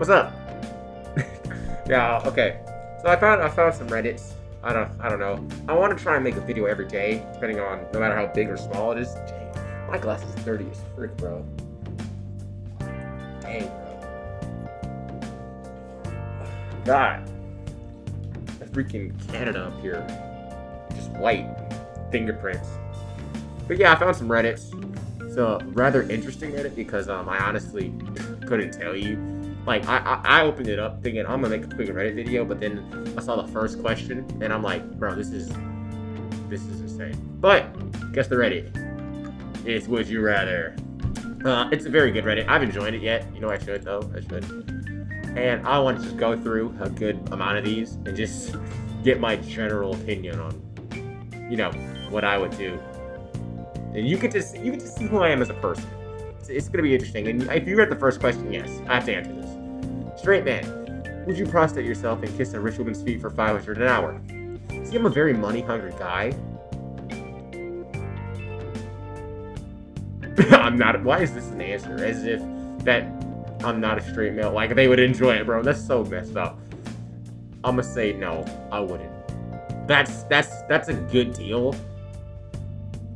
What's up? Yeah, okay. So I found some Reddits. I don't know. I want to try and make a video every day, depending on no matter how big or small it is. Dang, my glass is dirty as frick, bro. Dang, bro. God. The freaking Canada up here. Just white fingerprints. But yeah, I found some Reddits. It's a rather interesting Reddit because I honestly couldn't tell you. Like, I opened it up thinking I'm gonna make a quick Reddit video, but then I saw the first question and I'm like, bro, this is insane. But guess the Reddit is Would You Rather. It's a very good Reddit. I haven't joined it yet. You know I should though. I should. And I want to just go through a good amount of these and just get my general opinion on, you know, what I would do. And you get to see who I am as a person. It's gonna be interesting. And if you read the first question, yes, I have to answer this. Straight man, would you prostrate yourself and kiss a rich woman's feet for $500 an hour? See, I'm a very money-hungry guy. I'm not. Why is this an answer? As if that I'm not a straight male. Like they would enjoy it, bro. That's so messed up. I'm gonna say no. I wouldn't. That's a good deal.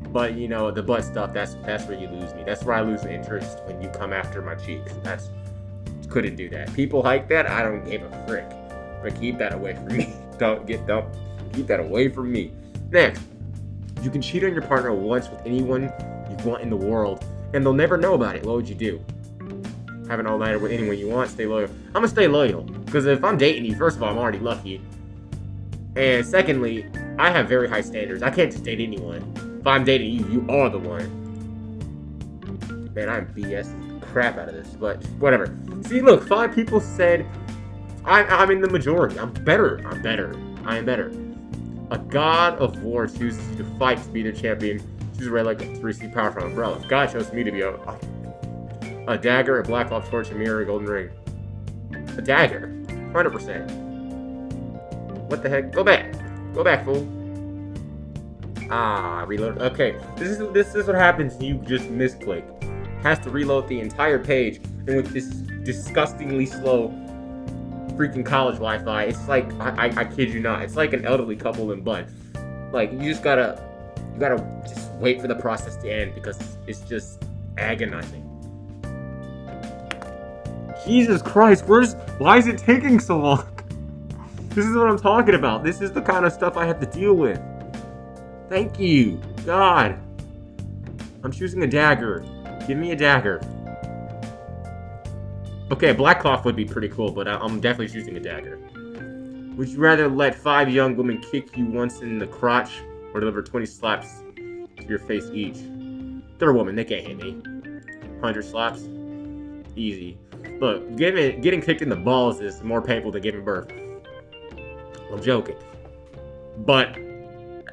But you know the butt stuff. That's where you lose me. That's where I lose interest when you come after my cheeks. Couldn't do that. People like that. I don't give a frick. But keep that away from me. Keep that away from me. Next, you can cheat on your partner once with anyone you want in the world, and they'll never know about it. What would you do? Have an all-nighter with anyone you want. Stay loyal. I'm gonna stay loyal because if I'm dating you, first of all, I'm already lucky, and secondly, I have very high standards. I can't just date anyone. If I'm dating you, you are the one. Man, I'm BSing the crap out of this, but whatever. See, look, 5 people said I'm in the majority. I'm better. I am better. A god of war chooses you to fight to be their champion. Choose a red like to receive power from umbrella. God chose me to be a dagger, a black cloth torch, a mirror, a golden ring. A dagger. 100%. What the heck? Go back, fool. Reload. Okay, this is what happens when you just misclick. Has to reload the entire page, and with this disgustingly slow freaking college Wi-Fi, it's like I kid you not, it's like an elderly couple in bud. Like you gotta just wait for the process to end because it's just agonizing. Jesus Christ, why is it taking so long? This is what I'm talking about. This is the kind of stuff I have to deal with. Thank you, God. I'm choosing a dagger. Give me a dagger. Okay, a black cloth would be pretty cool, but I'm definitely choosing a dagger. Would you rather let 5 young women kick you once in the crotch or deliver 20 slaps to your face each? They're a woman, they can't hit me. 100 slaps? Easy. Look, getting kicked in the balls is more painful than giving birth. I'm joking. But,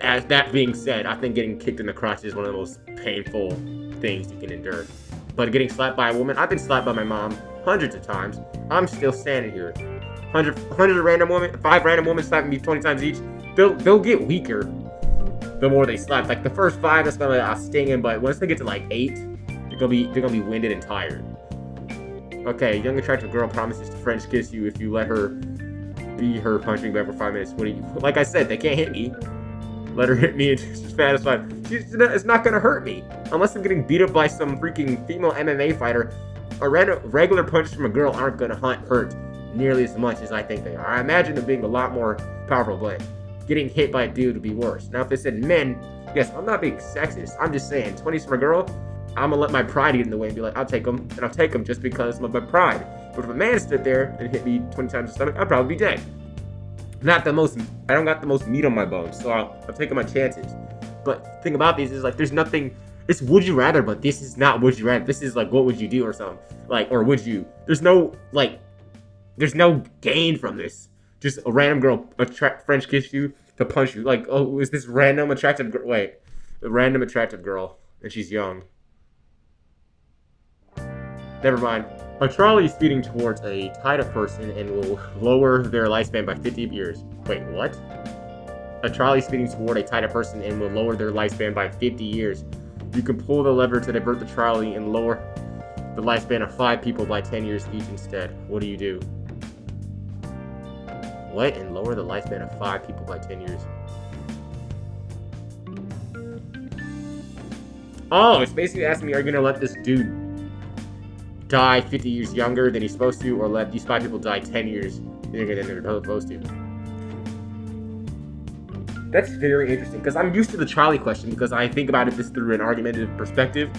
as that being said, I think getting kicked in the crotch is one of the most painful things you can endure. But getting slapped by a woman, I've been slapped by my mom hundreds of times. I'm still standing here. 100 random women, 5 random women slapping me 20 times each. They'll get weaker the more they slap. Like the first 5, that's gonna be stinging, but once they get to like 8, they're gonna be winded and tired. Okay, young attractive girl promises to French kiss you if you let her be her punching bag for 5 minutes. What do you? Like I said, they can't hit me. Let her hit me and she's satisfied. It's not gonna hurt me unless I'm getting beat up by some freaking female MMA fighter. A regular punch from a girl aren't gonna hurt nearly as much as I think they are. I imagine them being a lot more powerful, but getting hit by a dude would be worse. Now, if they said men, yes, I'm not being sexist. I'm just saying, 20s from a girl, I'm gonna let my pride get in the way and be like, I'll take them, and I'll take them just because of my pride. But if a man stood there and hit me 20 times in the stomach, I'd probably be dead. I don't got the most meat on my bones, so I'm taking my chances. But the thing about these is like, there's nothing. It's would you rather, but this is not would you rather. This is like, what would you do or something? Like, or would you? There's no gain from this. Just a random girl French kiss you to punch you. Like, oh, is this random attractive girl? Wait, a random attractive girl, and she's young. Never mind. A trolley is speeding towards a tied up person and will lower their lifespan by 50 years. Wait, what? A trolley is speeding toward a tied up person and will lower their lifespan by 50 years. You can pull the lever to divert the trolley and lower the lifespan of 5 people by 10 years each instead. What do you do? What? And lower the lifespan of 5 people by 10 years. Oh, it's basically asking me, are you going to let this dude die 50 years younger than he's supposed to, or let these 5 people die 10 years younger than they're supposed to? That's very interesting, because I'm used to the Charlie question, because I think about it this through an argumentative perspective.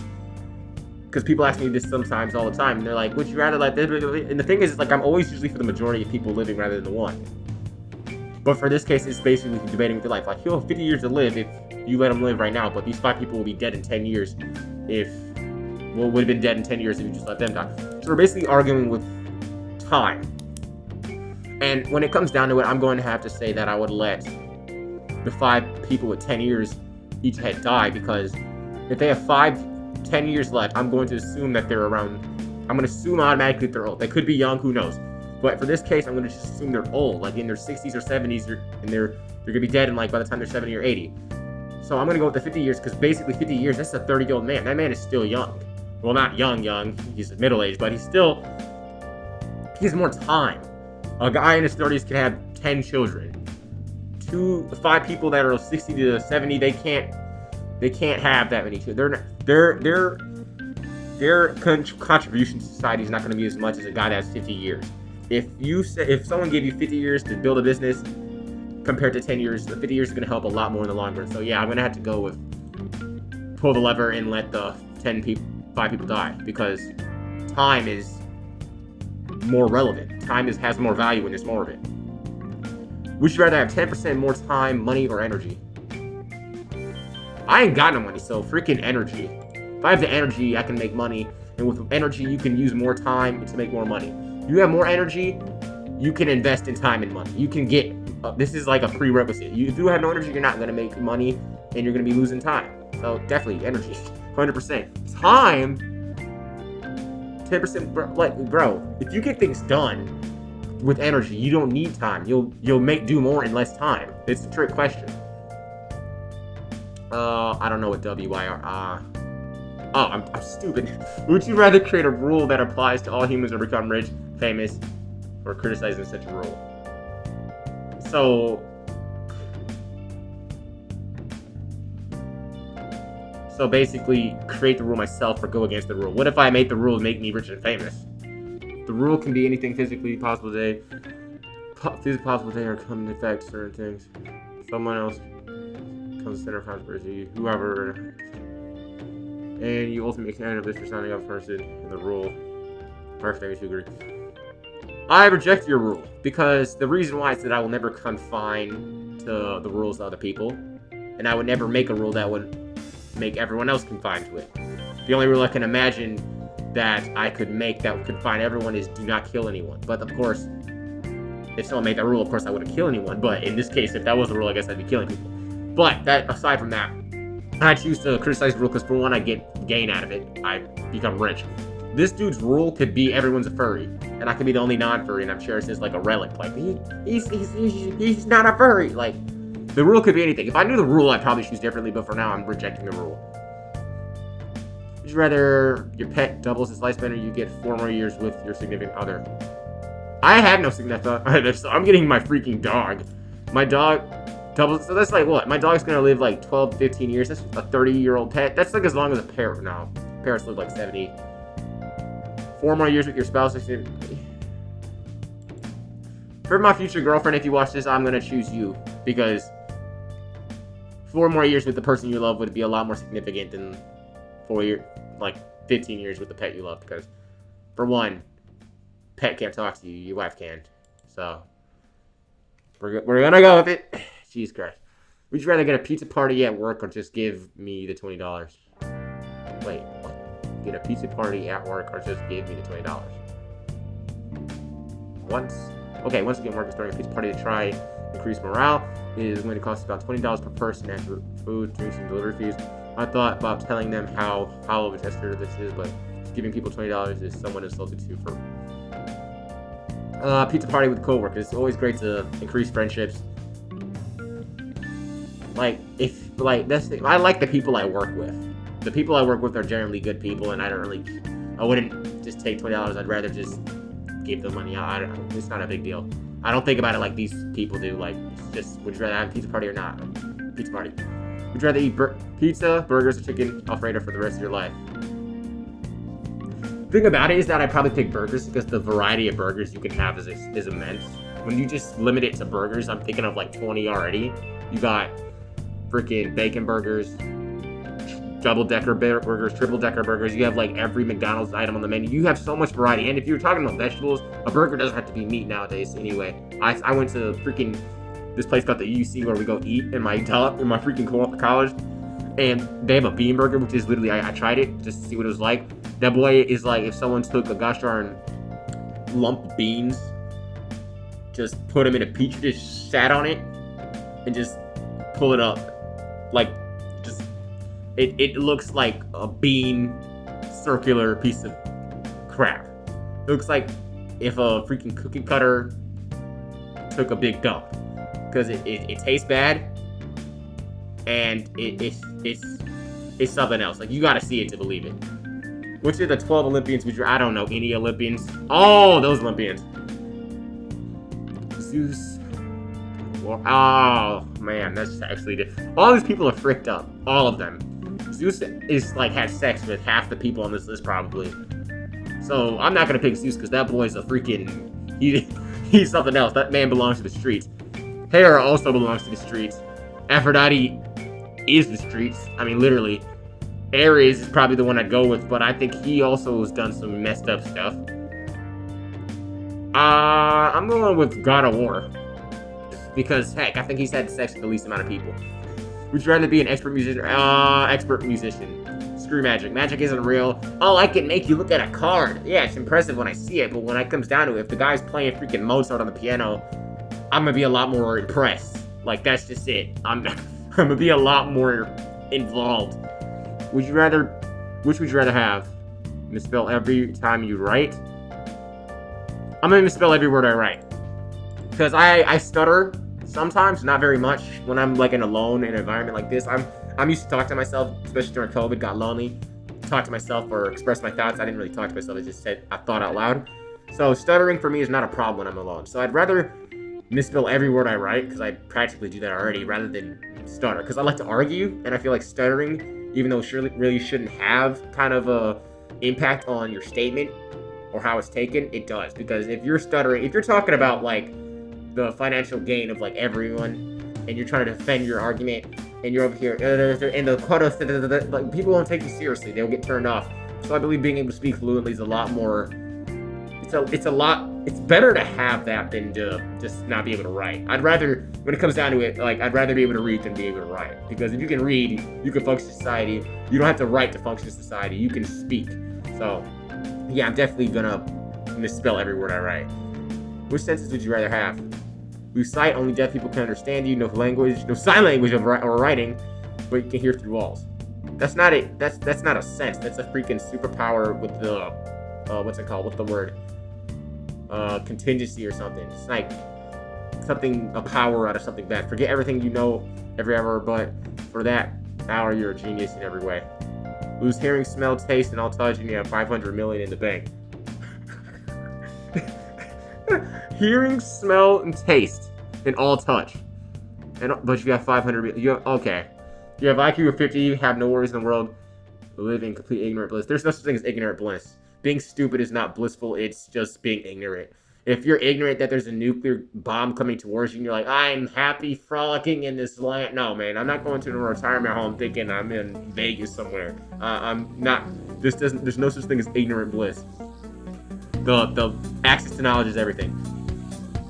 Because people ask me this sometimes all the time, and they're like, would you rather let this? And the thing is, like, I'm always usually for the majority of people living rather than the one. But for this case, it's basically debating with your life. Like, he'll have 50 years to live if you let him live right now, but these 5 people will be dead in 10 years if... Well, would have been dead in 10 years if you just let them die. So we're basically arguing with time. And when it comes down to it, I'm going to have to say that I would let the 5 people with 10 years each head die, because if they have 10 years left, I'm going to assume that they're around... I'm going to assume automatically that they're old. They could be young, who knows. But for this case, I'm going to just assume they're old, like in their 60s or 70s, and they're going to be dead in, like, by the time they're 70 or 80. So I'm going to go with the 50 years, because basically 50 years, that's a 30-year-old man. That man is still young. Well, not young, he's middle-aged, but he has more time. A guy in his 30s can have 10 children. 5 people that are 60 to 70, they can't have that many children. Their contribution to society is not going to be as much as a guy that has 50 years. If someone gave you 50 years to build a business compared to 10 years, the 50 years is going to help a lot more in the long run. So yeah, I'm going to have to go with pull the lever and let the 5 people die, because time is more relevant. Time has more value when there's more of it. Would you rather have 10% more time, money, or energy? I ain't got no money, so freaking energy. If I have the energy, I can make money, and with energy, you can use more time to make more money. You have more energy, you can invest in time and money. You can get, this is like a prerequisite. If you have no energy, you're not going to make money, and you're going to be losing time. So definitely energy, 100%. Time, 10%, bro, if you get things done with energy, you don't need time. You'll do more in less time. It's a trick question. I don't know what WYR. I'm stupid. Would you rather create a rule that applies to all humans or become rich, famous, or criticizing such a rule? So basically, create the rule myself or go against the rule. What if I make the rule make me rich and famous? The rule can be anything physically possible today. Physically possible today or come into effect certain things. Someone else comes to center of controversy. Whoever. And you ultimately can of this for signing up person in the rule. Perfect, you agree. I reject your rule, because the reason why is that I will never confine to the rules of other people. And I would never make a rule that would make everyone else confined to it. The only rule I can imagine that I could make that would confine everyone is do not kill anyone. But of course, if someone made that rule, of course I wouldn't kill anyone. But in this case, if that was the rule, I guess I'd be killing people. But that aside from that, I choose to criticize the rule because for one, I get gain out of it. I become rich. This dude's rule could be everyone's a furry, and I could be the only non-furry, and I'm sure it's just like a relic. Like he's not a furry. Like the rule could be anything. If I knew the rule, I'd probably choose differently. But for now, I'm rejecting the rule. Would you rather your pet doubles its lifespan or you get 4 more years with your significant other? I have no significant other, so I'm getting my freaking dog. My dog doubles, so that's like what? My dog's gonna live like 12, 15 years. That's a 30-year-old pet. That's like as long as a parrot now. Parrots live like 70. 4 more years with your spouse. For my future girlfriend, if you watch this, I'm gonna choose you because 4 more years with the person you love would be a lot more significant than 15 years with the pet you love. Because for one, pet can't talk to you, your wife can. So we're gonna go with it. Jesus Christ. Would you rather get a pizza party at work or just give me the $20? Wait, what? Get a pizza party at work or just give me the $20? Once again, work is throwing a pizza party to try increase morale. It is going to cost about $20 per person after food, drinks, and delivery fees. I thought about telling them how hollow a gesture this is, but giving people $20 is somewhat insulting too. For pizza party with coworkers, it's always great to increase friendships. That's the thing. I like the people I work with. The people I work with are generally good people, and I don't really I wouldn't just take $20. I'd rather just give the money out. It's not a big deal. I don't think about it like these people do. Like, it's just, would you rather have a pizza party or not? Pizza party. Would you rather eat pizza, burgers, or chicken Alfredo for the rest of your life? The thing about it is that I'd probably pick burgers because the variety of burgers you can have is immense. When you just limit it to burgers, I'm thinking of like 20 already. You got freaking bacon burgers, double-decker burgers, triple-decker burgers. You have like every McDonald's item on the menu. You have so much variety. And if you're talking about vegetables, a burger doesn't have to be meat nowadays anyway. I went to freaking this place called the UC where we go eat in my freaking college. And they have a bean burger, which is literally, I tried it just to see what it was like. That boy is like if someone took a gosh darn lump of beans, just put them in a petri dish, sat on it, and just pull it up. Like, just, it looks like a bean circular piece of crap. It looks like if a freaking cookie cutter took a big dump. Because it tastes bad, and it's something else. Like, you gotta see it to believe it. Which of the 12 Olympians would you... I don't know any Olympians. Oh, those Olympians. Zeus. Oh, man, that's actually... All these people are fricked up. All of them. Zeus is, like, had sex with half the people on this list, probably. So, I'm not gonna pick Zeus, because that boy's a freaking... He's something else. That man belongs to the streets. Hera also belongs to the streets. Aphrodite is the streets. I mean, literally. Ares is probably the one I'd go with, but I think he also has done some messed up stuff. I'm going with God of War. Because, heck, I think he's had sex with the least amount of people. Would you rather be an expert musician? Expert musician. Screw magic. Magic isn't real. Oh, I can make you look at a card. Yeah, it's impressive when I see it, but when it comes down to it, if the guy's playing freaking Mozart on the piano, I'm gonna be a lot more impressed. Like, that's just it. I'm gonna be a lot more involved. Which would you rather have? Misspell every time you write? I'm gonna misspell every word I write. Because I stutter sometimes, not very much. When I'm like alone in an environment like this, I'm used to talk to myself, especially during COVID, got lonely. Talk to myself or express my thoughts. I didn't really talk to myself, I just said I thought out loud. So stuttering for me is not a problem when I'm alone. So I'd rather misspell every word I write, because I practically do that already, rather than stutter. Because I like to argue, and I feel like stuttering, even though it really shouldn't have kind of a impact on your statement or how it's taken, it does. Because if you're stuttering, if you're talking about like the financial gain of like everyone, and you're trying to defend your argument, and you're over here, and the quote, like, people won't take you seriously. They'll get turned off. So I believe being able to speak fluently is a lot more. It's better to have that than to just not be able to write. I'd rather, when it comes down to it, like, I'd rather be able to read than be able to write. Because if you can read, you can function in society. You don't have to write to function in society. You can speak. So, yeah, I'm definitely gonna misspell every word I write. Which sentence would you rather have? Lose sight, only deaf people can understand you. No language, no sign language or writing, but you can hear through walls. That's not a sense. That's a freaking superpower with the what's it called? What's the word? Contingency or something. It's like a power out of something bad. Forget everything you know every hour, but for that hour, you're a genius in every way. Lose hearing, smell, taste, and all touch, and you have 500 million in the bank. Hearing, smell, and taste, and all touch. But you have 500 million. Okay. You have IQ of 50, you have no worries in the world, live in complete ignorant bliss. There's no such thing as ignorant bliss. Being stupid is not blissful, it's just being ignorant. If you're ignorant that there's a nuclear bomb coming towards you and you're like, I'm happy frolicking in this land. No, man, I'm not going to a retirement home thinking I'm in Vegas somewhere. I'm not. There's no such thing as ignorant bliss. The access to knowledge is everything.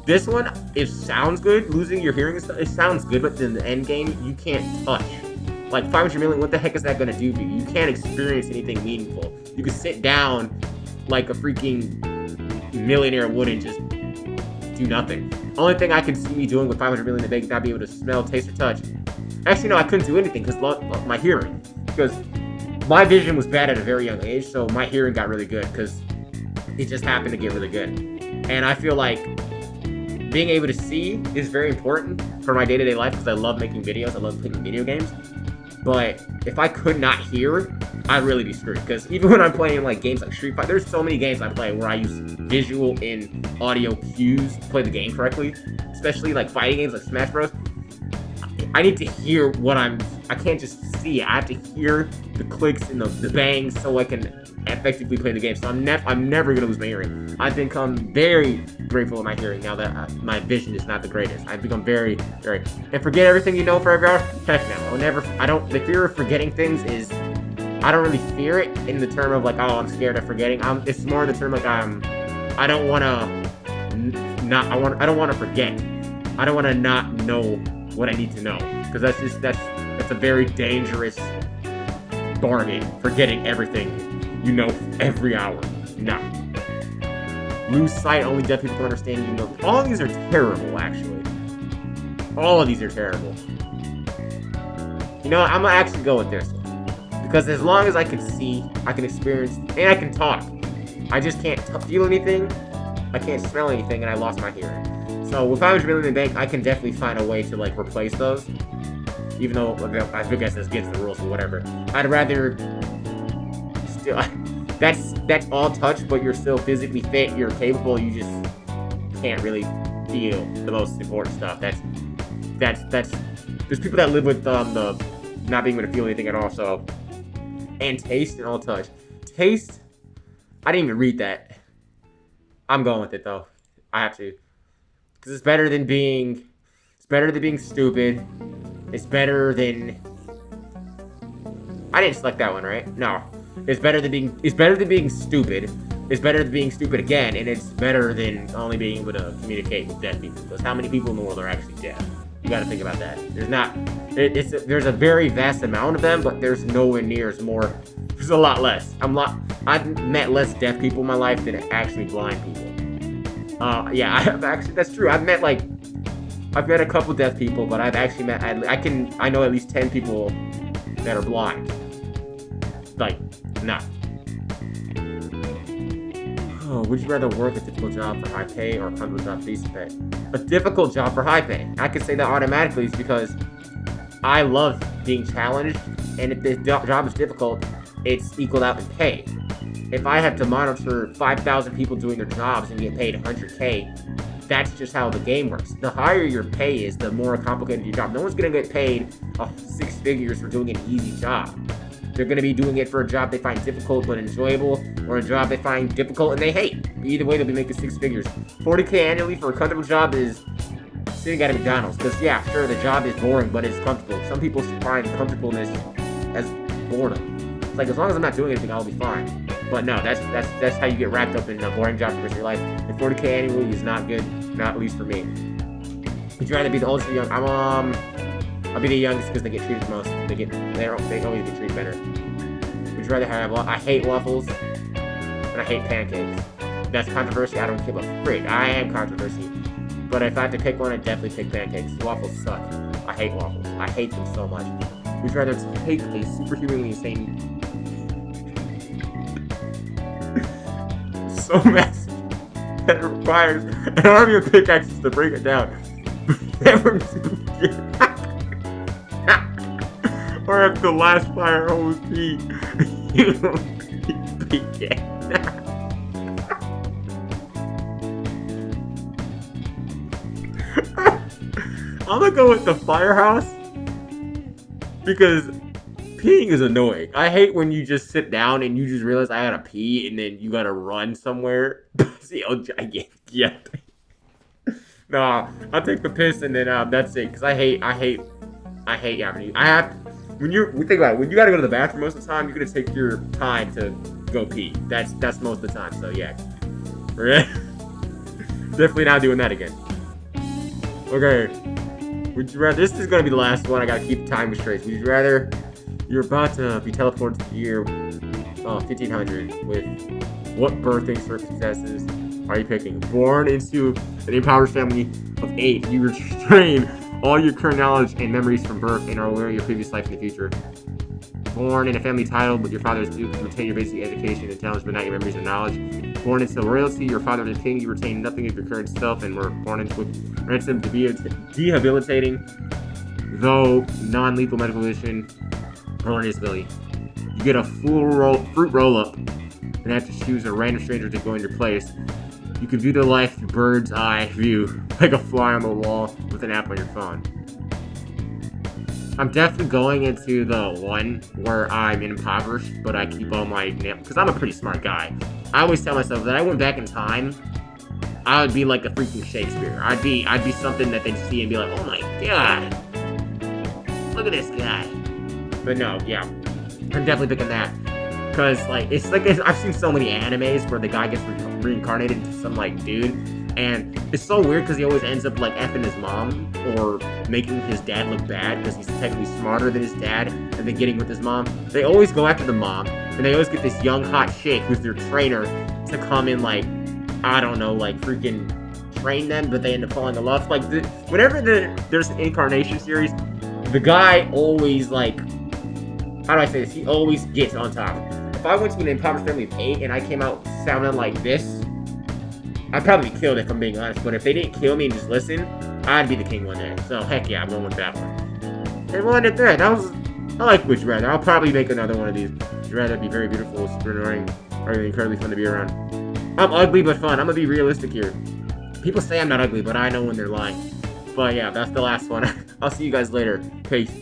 This one, it sounds good. Losing your hearing, it sounds good, but in the end game, you can't touch. Like 500 million, what the heck is that going to do for you? You can't experience anything meaningful. You can sit down like a freaking millionaire would and just do nothing. Only thing I could see me doing with 500 million in the bank is not be able to smell, taste, or touch. Actually, no, I couldn't do anything because my hearing. Because my vision was bad at a very young age, so my hearing got really good because it just happened to get really good. And I feel like being able to see is very important for my day-to-day life because I love making videos. I love playing video games. But if I could not hear, I'd really be screwed. Because even when I'm playing like games like Street Fighter, there's so many games I play where I use visual and audio cues to play the game correctly. Especially like fighting games like Smash Bros. I need to hear what I can't just see it. I have to hear the clicks and the bangs so I can effectively play the game. So I'm never gonna lose my hearing. I've become very grateful of my hearing now that my vision is not the greatest. I've become very, very, and forget everything you know for every hour. Heck no, the fear of forgetting things is, I don't really fear it in the term of like, oh, I'm scared of forgetting. It's more in the term like I don't wanna forget. I don't wanna not know what I need to know, because that's a very dangerous bargain, forgetting everything you know every hour. No. Lose sight, only deaf people can understand you know. All of these are terrible, actually. All of these are terrible. You know what? I'm gonna actually go with this one. Because as long as I can see, I can experience, and I can talk, I just can't feel anything, I can't smell anything, and I lost my hearing. So with $500 million in the bank, I can definitely find a way to like replace those. Even though I guess that's against the rules or whatever. I'd rather still that's all touch, but you're still physically fit, you're capable, you just can't really feel the most important stuff. That's there's people that live with the not being able to feel anything at all. So, and taste and all touch. Taste, I didn't even read that. I'm going with it though. I have to. Because it's better than being stupid. It's better than, I didn't select that one, right? No. It's better than being stupid. It's better than being stupid again, and it's better than only being able to communicate with deaf people. Because how many people in the world are actually deaf? You got to think about that. There's a very vast amount of them, but there's nowhere near as more. There's a lot less. I've met less deaf people in my life than actually blind people. Yeah, I have actually. That's true. I've met a couple deaf people, but I've actually met. I know at least 10 people that are blind. Like, nah. Oh, would you rather work a difficult job for high pay or a comfortable job for decent pay? A difficult job for high pay. I can say that automatically is because I love being challenged, and if the job is difficult, it's equaled out in pay. If I have to monitor 5,000 people doing their jobs and get paid 100K, that's just how the game works. The higher your pay is, the more complicated your job. No one's going to get paid 6 figures for doing an easy job. They're going to be doing it for a job they find difficult but enjoyable, or a job they find difficult and they hate. Either way, they'll be making 6 figures. 40K annually for a comfortable job is sitting at a McDonald's. Because, yeah, sure, the job is boring, but it's comfortable. Some people find comfortableness as boredom. It's like, as long as I'm not doing anything, I'll be fine. But no, that's how you get wrapped up in a boring job for the rest of your life. And 40K annually is not good, not at least for me. Would you rather be the oldest or the young? I'll be the youngest because they get treated the most. They always get treated better. Would you rather have? I hate waffles and I hate pancakes. That's controversy. I don't give a frig. I am controversy. But if I had to pick one, I'd definitely pick pancakes. Waffles suck. I hate waffles. I hate them so much. Would you rather take a superhumanly insane so messy that it requires an army of pickaxes to break it down, or if the last fire hose be you begin? I'm gonna go with the firehouse because peeing is annoying. I hate when you just sit down and you just realize I gotta pee and then you gotta run somewhere. See, yeah. Nah, I'll take the piss and then that's it. Cause I hate yapping. We think about it. When you gotta go to the bathroom most of the time, you're gonna take your time to go pee. That's most of the time. So yeah, definitely not doing that again. Okay. Would you rather? This is gonna be the last one. I gotta keep time restraints. Would you rather? You're about to be teleported to the year 1500 with what birthing circumstances are you picking? Born into an impoverished family of 8, you retain all your current knowledge and memories from birth and are aware of your previous life in the future. Born in a family title, but your father is due to retain your basic education and talents, but not your memories and knowledge. Born into royalty, your father is king, you retain nothing of your current self and were born into ransom to be debilitating, though non-lethal medical condition or disability. You get a fruit roll-up and have to choose a random stranger to go in your place. You can view the life bird's eye view, like a fly on the wall with an app on your phone. I'm definitely going into the one where I'm impoverished, but I keep all my because I'm a pretty smart guy. I always tell myself that I went back in time, I would be like a freaking Shakespeare. I'd be something that they'd see and be like, oh my god, look at this guy. But no, yeah, I'm definitely picking that. Because, like, it's like, I've seen so many animes where the guy gets reincarnated into some, like, dude. And it's so weird because he always ends up, like, effing his mom or making his dad look bad because he's technically smarter than his dad and then getting with his mom. They always go after the mom and they always get this young, hot chick who's their trainer to come and, like, I don't know, like, freaking train them, but they end up falling in love. Like, whenever there's an incarnation series, the guy always, like, how do I say this? He always gets on top. If I went to an impoverished family of 8 and I came out sounding like this, I'd probably be killed if I'm being honest. But if they didn't kill me and just listen, I'd be the king one day. So heck yeah, I'm going with that one. And we'll end it there. I like Would You Rather. I'll probably make another one of these. Would you rather be very beautiful, super annoying, or incredibly fun to be around? I'm ugly but fun. I'm gonna be realistic here. People say I'm not ugly, but I know when they're lying. But yeah, that's the last one. I'll see you guys later. Peace.